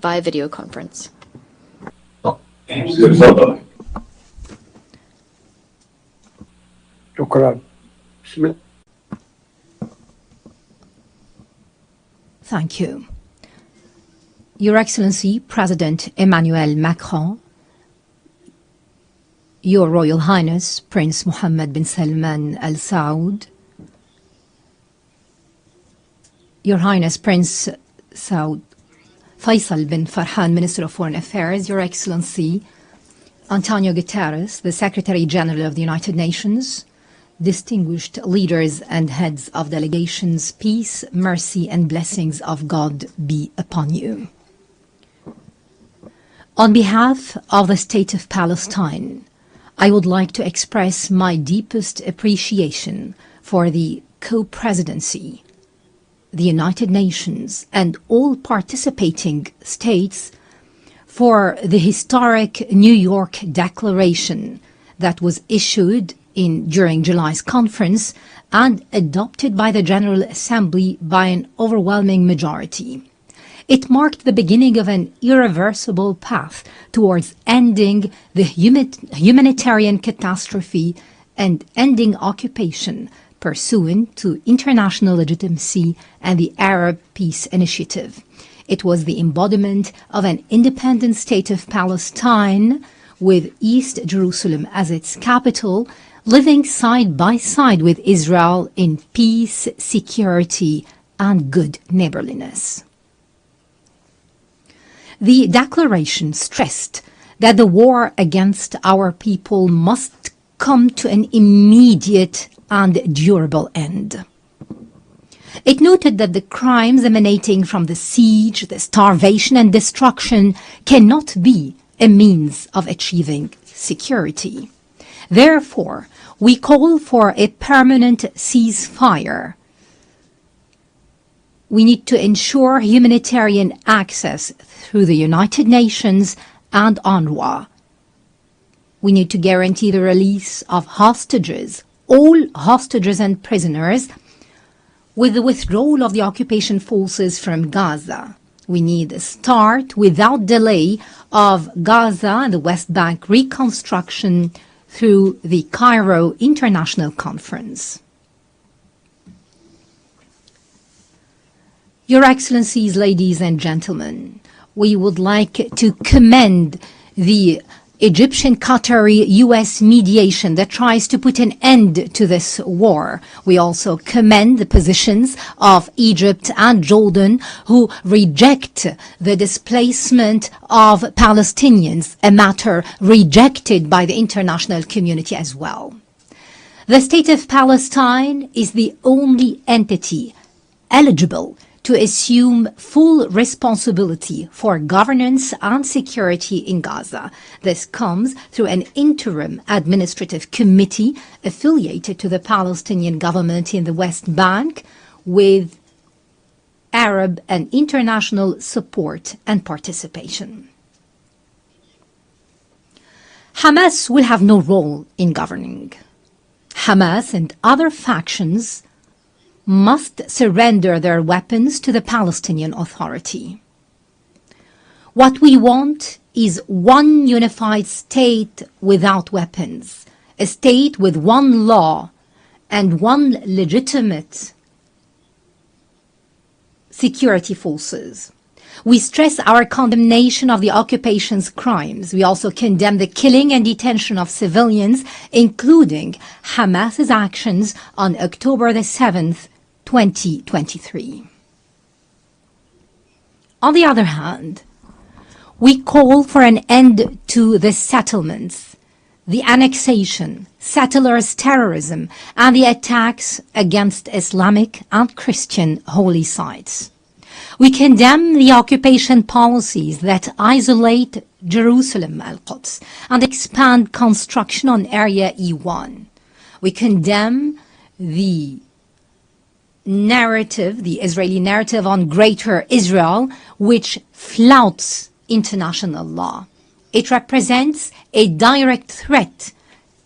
via video conference. Thank you. Your Excellency, President Emmanuel Macron, Your Royal Highness, Prince Mohammed bin Salman Al Saud, Your Highness Prince Saud Faisal bin Farhan, Minister of Foreign Affairs, Your Excellency, Antonio Guterres, the Secretary General of the United Nations, distinguished leaders and heads of delegations, peace, mercy, and blessings of God be upon you. On behalf of the State of Palestine, I would like to express my deepest appreciation for the co-presidency, the United Nations, and all participating states for the historic New York Declaration that was issued during July's conference and adopted by the General Assembly by an overwhelming majority. It marked the beginning of an irreversible path towards ending the humanitarian catastrophe and ending occupation pursuant to international legitimacy and the Arab Peace Initiative. It was the embodiment of an independent state of Palestine with East Jerusalem as its capital, living side by side with Israel in peace, security, and good neighborliness. The declaration stressed that the war against our people must come to an immediate and durable end. It noted that the crimes emanating from the siege, the starvation, and destruction cannot be a means of achieving security. Therefore, we call for a permanent ceasefire. We need to ensure humanitarian access through the United Nations and UNRWA. We need to guarantee the release of hostages, all hostages and prisoners, with the withdrawal of the occupation forces from Gaza. We need a start without delay of Gaza and the West Bank reconstruction through the Cairo International Conference. Your Excellencies, ladies and gentlemen, we would like to commend the Egyptian-Qatari-US mediation that tries to put an end to this war. We also commend the positions of Egypt and Jordan, who reject the displacement of Palestinians, a matter rejected by the international community as well. The State of Palestine is the only entity eligible to assume full responsibility for governance and security in Gaza. This comes through an interim administrative committee affiliated to the Palestinian government in the West Bank with Arab and international support and participation. Hamas will have no role in governing. Hamas and other factions must surrender their weapons to the Palestinian Authority. What we want is one unified state without weapons, a state with one law and one legitimate security forces. We stress our condemnation of the occupation's crimes. We also condemn the killing and detention of civilians, including Hamas's actions on October the 7th, 2023. On the other hand, we call for an end to the settlements, the annexation, settlers' terrorism, and the attacks against Islamic and Christian holy sites. We condemn the occupation policies that isolate Jerusalem, Al-Quds, and expand construction on Area E1. We condemn the narrative, the Israeli narrative on Greater Israel, which flouts international law. It represents a direct threat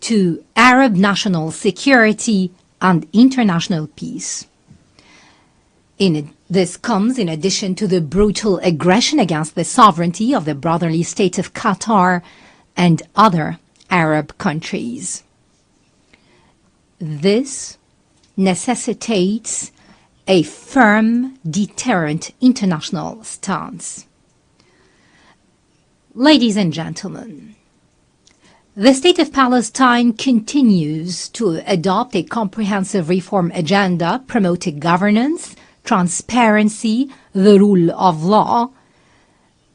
to Arab national security and international peace. In This comes in addition to the brutal aggression against the sovereignty of the brotherly state of Qatar and other Arab countries. This necessitates a firm, deterrent international stance. Ladies and gentlemen, the State of Palestine continues to adopt a comprehensive reform agenda promoting governance, transparency, the rule of law,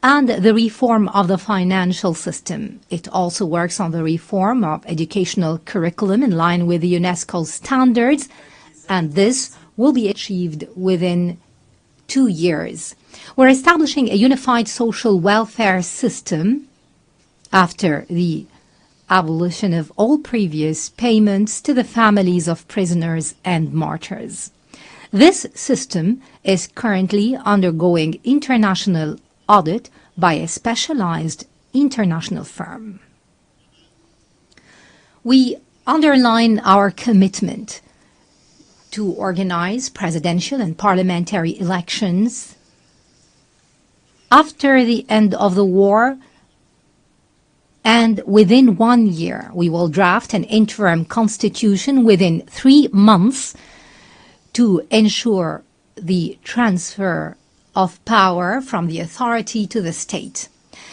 and the reform of the financial system. It also works on the reform of educational curriculum in line with the UNESCO standards, and this will be achieved within 2 years. We're establishing a unified social welfare system after the abolition of all previous payments to the families of prisoners and martyrs. This system is currently undergoing international audit by a specialized international firm. We underline our commitment to organize presidential and parliamentary elections after the end of the war, and within 1 year we will draft an interim constitution within 3 months to ensure the transfer of power from the authority to the state.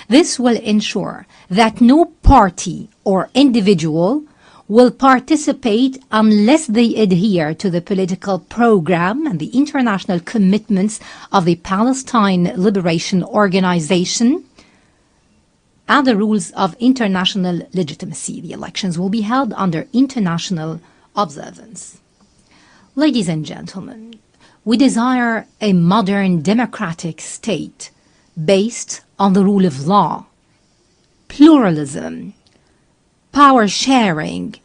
This will ensure that no party or individual will participate unless they adhere to the political program and the international commitments of the Palestine Liberation Organization and the rules of international legitimacy. The elections will be held under international observance. Ladies and gentlemen, we desire a modern democratic state based on the rule of law, pluralism, power sharing,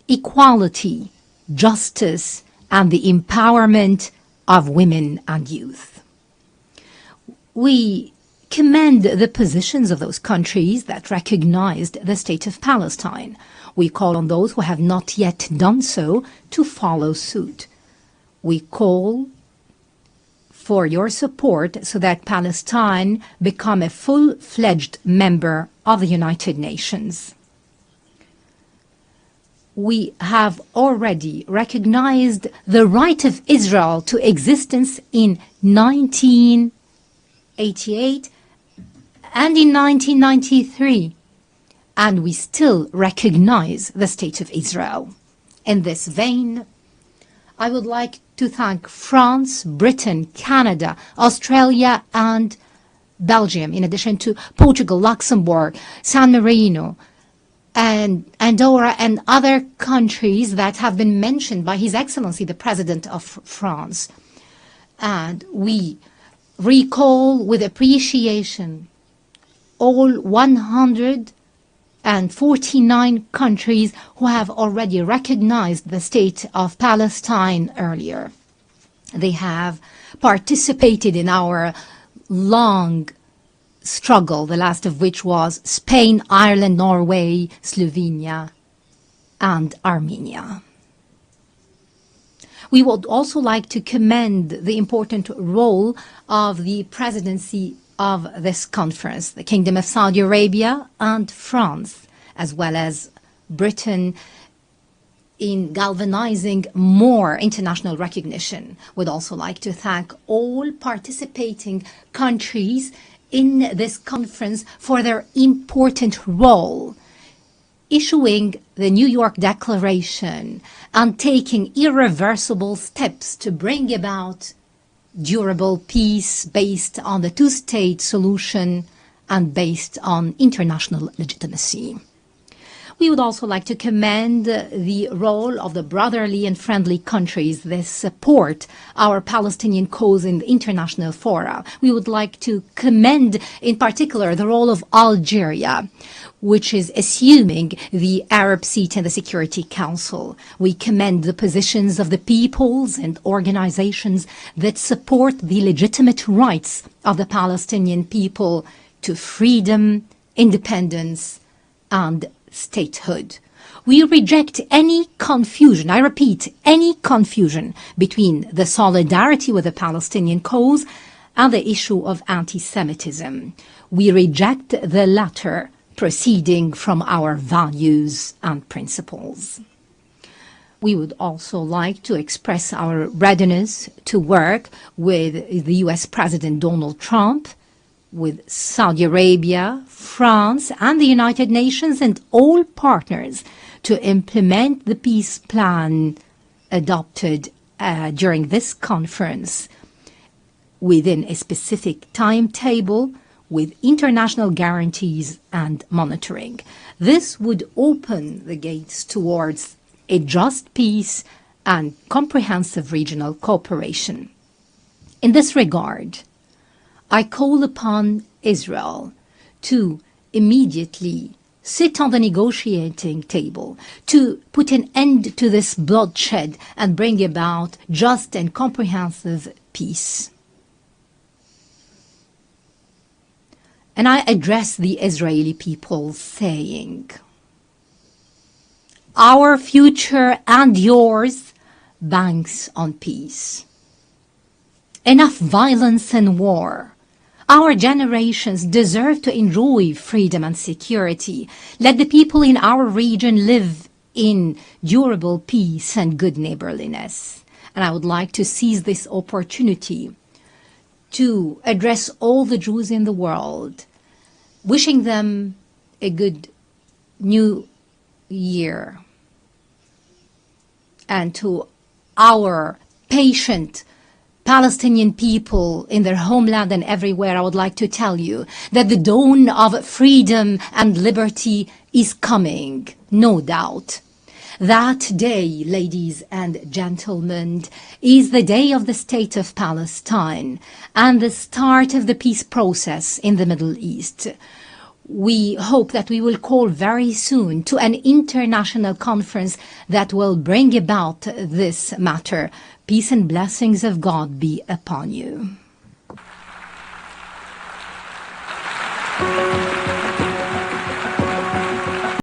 equality, justice, and the empowerment of women and youth. We commend the positions of those countries that recognized the State of Palestine. We call on those who have not yet done so to follow suit. We call for your support so that Palestine become a full-fledged member of the United Nations. We have already recognized the right of Israel to existence in 1988 and in 1993, and we still recognize the State of Israel. In this vein, I would like to thank France, Britain, Canada, Australia, and Belgium, in addition to Portugal, Luxembourg, San Marino, and Andorra, and other countries that have been mentioned by His Excellency, the President of France. And we recall with appreciation all 149 countries who have already recognized the State of Palestine earlier. They have participated in our long struggle, the last of which was Spain, Ireland, Norway, Slovenia, and Armenia. We would also like to commend the important role of the presidency of this conference, the Kingdom of Saudi Arabia and France, as well as Britain, in galvanizing more international recognition. We'd also like to thank all participating countries in this conference for their important role, issuing the New York Declaration and taking irreversible steps to bring about durable peace based on the two-state solution and based on international legitimacy. We would also like to commend the role of the brotherly and friendly countries that support our Palestinian cause in the international fora. We would like to commend in particular the role of Algeria, which is assuming the Arab seat in the Security Council. We commend the positions of the peoples and organizations that support the legitimate rights of the Palestinian people to freedom, independence, and statehood. We reject any confusion, I repeat, any confusion between the solidarity with the Palestinian cause and the issue of anti-Semitism. We reject the latter, proceeding from our values and principles. We would also like to express our readiness to work with the US President Donald Trump, with Saudi Arabia, France, and the United Nations and all partners to implement the peace plan adopted during this conference within a specific timetable with international guarantees and monitoring. This would open the gates towards a just peace and comprehensive regional cooperation. In this regard, I call upon Israel to immediately sit on the negotiating table, to put an end to this bloodshed and bring about just and comprehensive peace. And I address the Israeli people saying, our future and yours banks on peace. Enough violence and war. Our generations deserve to enjoy freedom and security. Let the people in our region live in durable peace and good neighborliness. And I would like to seize this opportunity to address all the Jews in the world, wishing them a good new year. And to our patient Palestinian people in their homeland and everywhere, I would like to tell you that the dawn of freedom and liberty is coming, no doubt. That day, ladies and gentlemen, is the day of the state of Palestine and the start of the peace process in the Middle East. We hope that we will call very soon to an international conference that will bring about this matter. Peace and blessings of God be upon you.